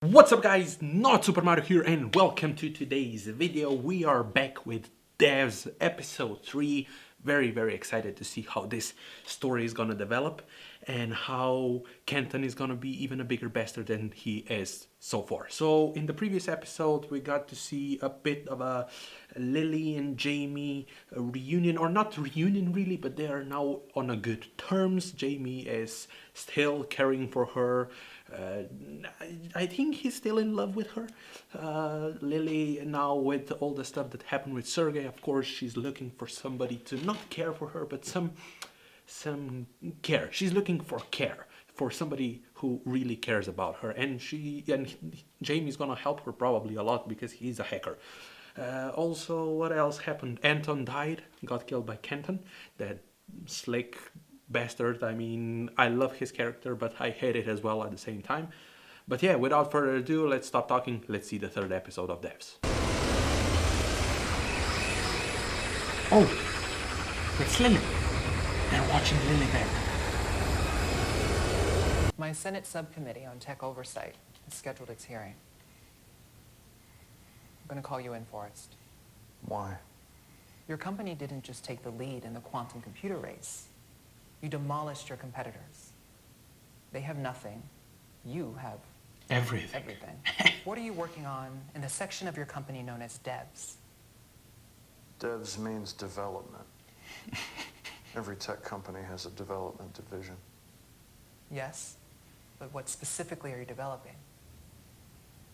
What's up guys, not Super Mario here and welcome to today's video. We are back with DEVS episode 3. Very excited to see how this story is gonna develop and how Kenton is gonna be even a bigger bastard than he is so far. So in the previous episode we got to see a bit of a Lily and Jamie reunion, or not reunion really, but they are now on a good terms. Jamie is still caring for her. I think he's still in love with her. Lily, now with all the stuff that happened with Sergey, of course, she's looking for somebody to not care for her, but some care. She's looking for care, for somebody who really cares about her, and Jamie's gonna help her probably a lot because he's a hacker. Also, what else happened? Anton died, got killed by Kenton, that slick bastard. I mean, I love his character, but I hate it as well at the same time. But yeah, without further ado, let's stop talking. Let's see the third episode of DEVS. Oh, it's Lily. They're watching Lily there. My Senate Subcommittee on Tech Oversight has scheduled its hearing. I'm going to call you in, Forrest. Why? Your company didn't just take the lead in the quantum computer race. You demolished your competitors. They have nothing. You have everything. What are you working on in the section of your company known as DEVS? DEVS means development. Every tech company has a development division. Yes, but what specifically are you developing?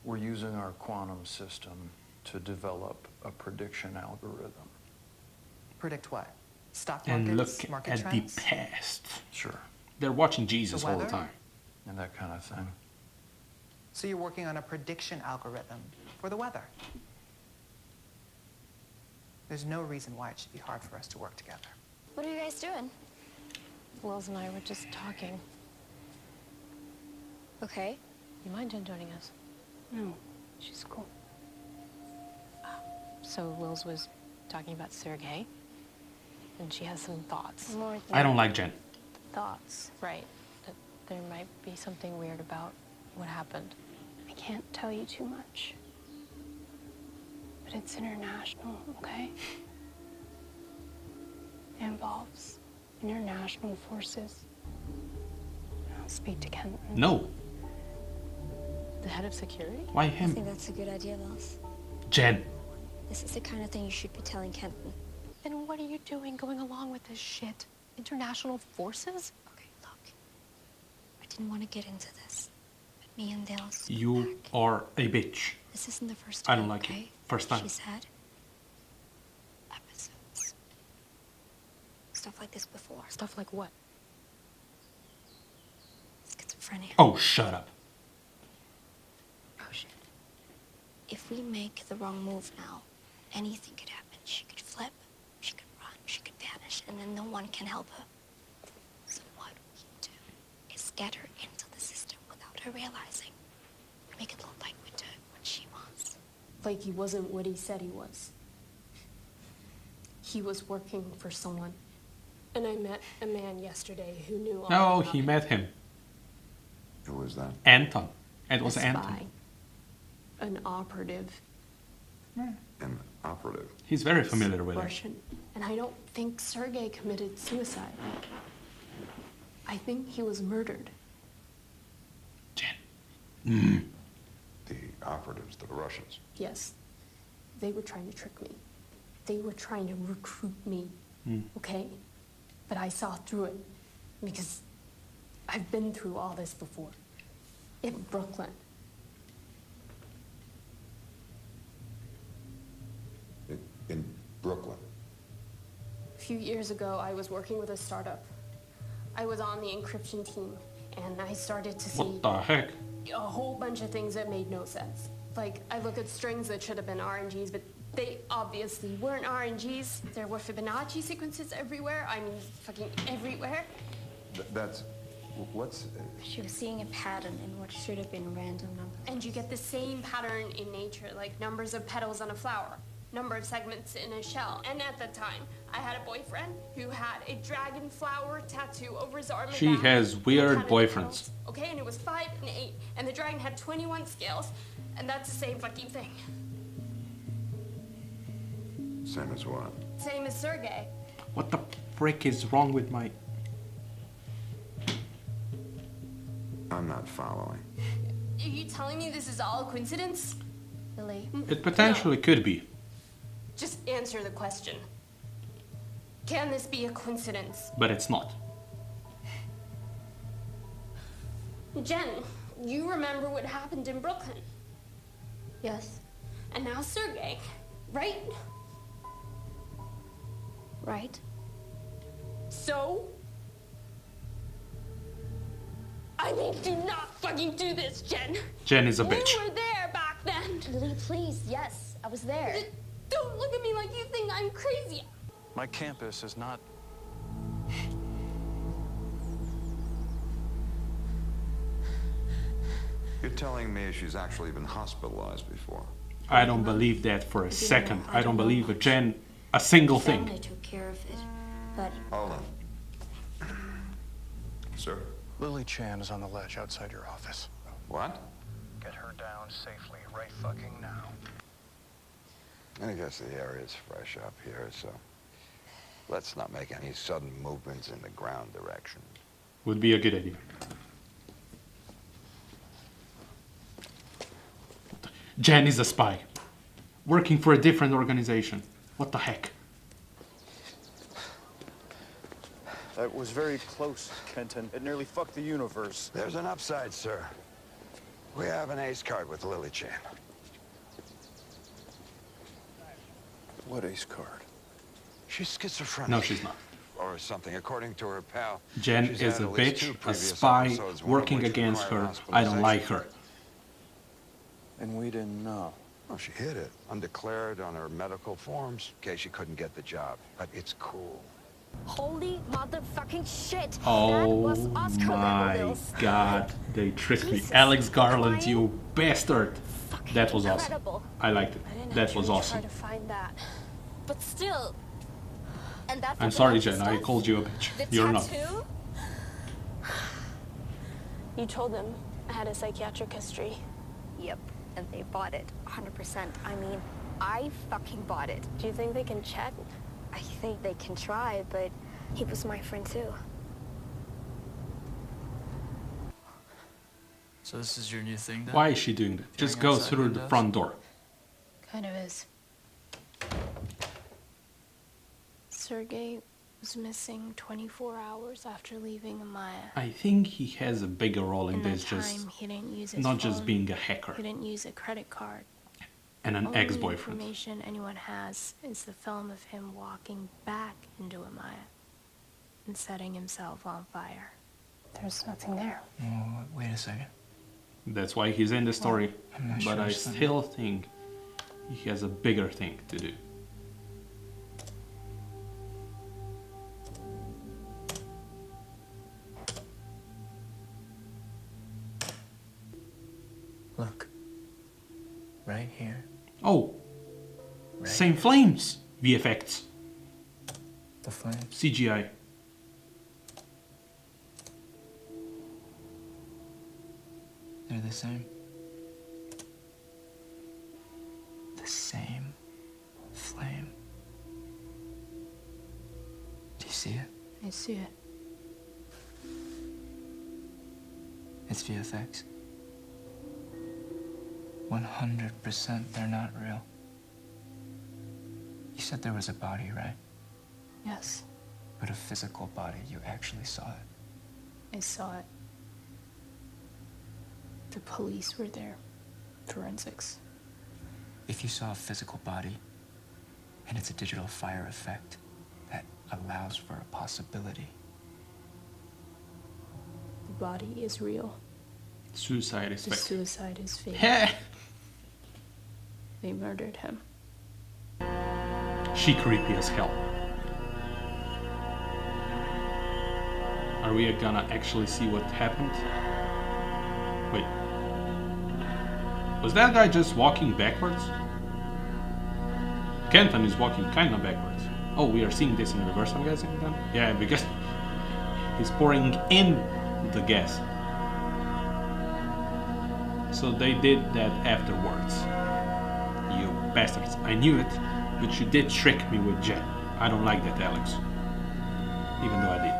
We're using our quantum system to develop a prediction algorithm. Predict what? Stock markets, And look market at trends? the past. Sure. They're watching Jesus The all the weather? time. And that kind of thing. So you're working on a prediction algorithm for the weather. There's no reason why it should be hard for us to work together. What are you guys doing? Wells and I were just talking. Okay. You mind Jen joining us? No, she's cool. So Wills was talking about Sergey, and she has some thoughts. More than I don't like Jen. Thoughts, right? That there might be something weird about what happened. I can't tell you too much. But it's international, okay? It involves international forces. I'll speak to Kenton. No. The head of security? Why I him? think that's a good idea, Wells. Jen. This is the kind of thing you should be telling Kenton. Then what are you doing going along with this shit? International forces? Okay, look. I didn't want to get into this. But me and Dale's You back. are a bitch. This isn't the first time, I don't like okay? it. First time. She's had episodes. Stuff like this before. Stuff like what? Schizophrenia. Oh, shut up. Oh, shit. If we make the wrong move now, anything could happen. She could flip, she could run, she could vanish, and then no one can help her. So what we do is get her into the system without her realizing. Make it look like we're doing what she wants. Like he wasn't what he said he was. He was working for someone. And I met a man yesterday who knew all Oh, about he it. met him. Who was that? Anton. It was A Anton. spy. An operative. An operative. He's very familiar with it. Russian. And I don't think Sergei committed suicide. I think he was murdered. Jen. The operatives, the Russians. Yes. They were trying to trick me. They were trying to recruit me. Okay? But I saw through it because I've been through all this before. In Brooklyn. In Brooklyn. A few years ago, I was working with a startup. I was on the encryption team, and I started to see What the heck? a whole bunch of things that made no sense. Like, I look at strings that should have been RNGs, but they obviously weren't RNGs. There were Fibonacci sequences everywhere. I mean, fucking everywhere. That's... What's... She was seeing a pattern in what should have been random numbers. And you get the same pattern in nature, like numbers of petals on a flower. number of segments in a shell. And at the time, I had a boyfriend who had a dragon flower tattoo over his arm. She has weird boyfriends. Okay, and it was 5 and 8, and the dragon had 21 scales, and that's the same fucking thing. Same as what? Same as Sergey. What the frick is wrong with my... I'm not following. Are you telling me this is all a coincidence? Lily. It potentially could be. Just answer the question. Can this be a coincidence? But it's not. Jen, you remember what happened in Brooklyn? Yes. And now Sergey, right? Right? So? I mean, do not fucking do this, Jen. Jen is a bitch. You were there back then. Lily, please, yes, I was there. Don't look at me like you think I'm crazy. My campus is not... You're telling me she's actually been hospitalized before? I don't believe that for a second. I don't believe a single Family thing. took care of it, but Hold on. Sir? Lily Chan is on the ledge outside your office. What? Get her down safely right fucking now. I guess the area's fresh up here, so let's not make any sudden movements in the ground direction. Would be a good idea. Jen is a spy. Working for a different organization. What the heck? That was very close, Kenton. It nearly fucked the universe. There's an upside, sir. We have an ace card with Lily Chan. What ace card? She's schizophrenic. No, she's not. Or something, according to her pal. Jen She's is had a at least bitch, 2 a previous spy, episodes, one of working which against required her. I don't like hospitalization. her. And we didn't know. Well, she hid it, undeclared on her medical forms, in case she couldn't get the job. But it's cool. holy motherfucking shit! Oh that was Oscar my levels. god, they tricked me. Jesus, Alex Garland, crying. you bastard. Fucking That was awesome. incredible. I liked it. I didn't That was actually awesome. try to find that. But still, and that's I'm what sorry, the Jen, I stuff? called you a bitch. The You're not. tattoo? You told them I had a psychiatric history. Yep, and they bought it 100%. I mean, I fucking bought it. Do you think they can check? I think they can try, but he was my friend too. So this is your new thing then? Why is she doing that? Just Going go outside through the windows? front door. Kind of is. Sergey was missing 24 hours after leaving Amaya. I think he has a bigger role in In this, that just time, he didn't use his not just phone. being a hacker He didn't use a credit card. and an Only ex-boyfriend. information anyone has is the film of him walking back into Amaya and setting himself on fire. There's nothing there. Oh, wait a second. That's why he's in the story. I'm not But sure I it's something. still think he has a bigger thing to do. Look. Right here. Oh, Right same here. flames. VFX, The flames. CGI. They're the same. The same flame. Do you see it? I see it. It's VFX. 100% they're not real. You said there was a body, right? Yes, But a physical body, you actually saw it. I saw it. The police were there. Forensics. If you saw a physical body, and it's a digital fire effect, that allows for a possibility. The body is real. Suicide is The fake. suicide is fake. Heh. They murdered him. She creepy as hell. Are we gonna actually see what happened? Wait. Was that guy just walking backwards? Kenton is walking kind of backwards. Oh, we are seeing this in reverse, I'm guessing then? Yeah, because he's pouring in the gas. So they did that afterwards. You bastards. I knew it, but you did trick me with Jen. I don't like that, Alex. Even though I did.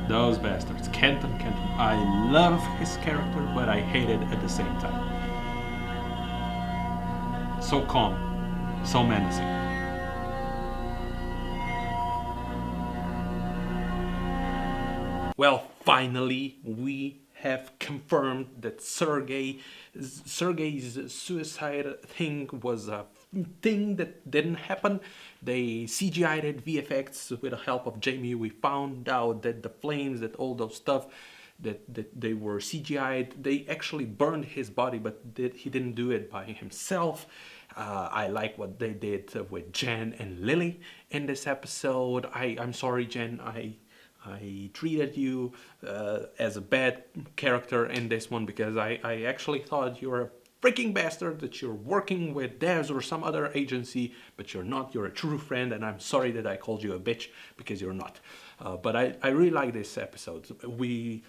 Those bastards. Kenton. I love his character, but I hate it at the same time. So calm. So menacing. Well, finally, we have confirmed that Sergei's suicide thing was a thing that didn't happen. They CGI'd it, VFX, with the help of Jamie. We found out that the flames, that all those stuff, that they were CGI'd. They actually burned his body, but he didn't do it by himself. I like what they did with Jen and Lily in this episode. I'm sorry, Jen. I treated you as a bad character in this one because I actually thought you were a freaking bastard, that you're working with DEVS or some other agency, but you're not. You're a true friend, and I'm sorry that I called you a bitch, because you're not. But I really like this episode. We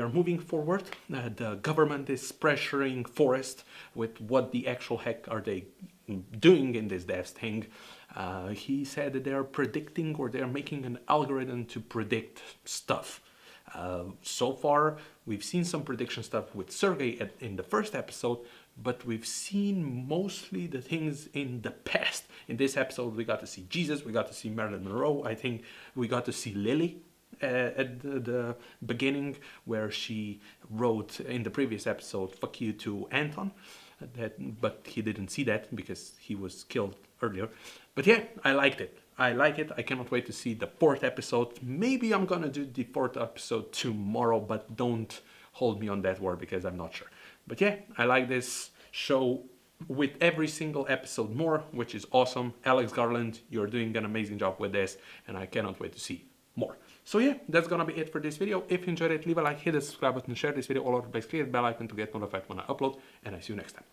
are moving forward. The government is pressuring Forrest with what the actual heck are they doing in this DEVS thing. He said that they're predicting, or they're making an algorithm to predict stuff. So far, we've seen some prediction stuff with Sergei in the first episode, but we've seen mostly the things in the past. In this episode, we got to see Jesus, we got to see Marilyn Monroe, I think we got to see Lily at the beginning, where she wrote in the previous episode, "Fuck you" to Anton. But he didn't see that because he was killed earlier. But yeah, I liked it. I like it. I cannot wait to see the 4th episode. Maybe I'm gonna do the 4th episode tomorrow, but don't hold me on that word because I'm not sure. But yeah, I like this show with every single episode more, which is awesome. Alex Garland, you're doing an amazing job with this, and I cannot wait to see more. So yeah, that's gonna be it for this video. If you enjoyed it, leave a like, hit the subscribe button, share this video all over the place, click the bell icon to get notified when I upload, and I see you next time.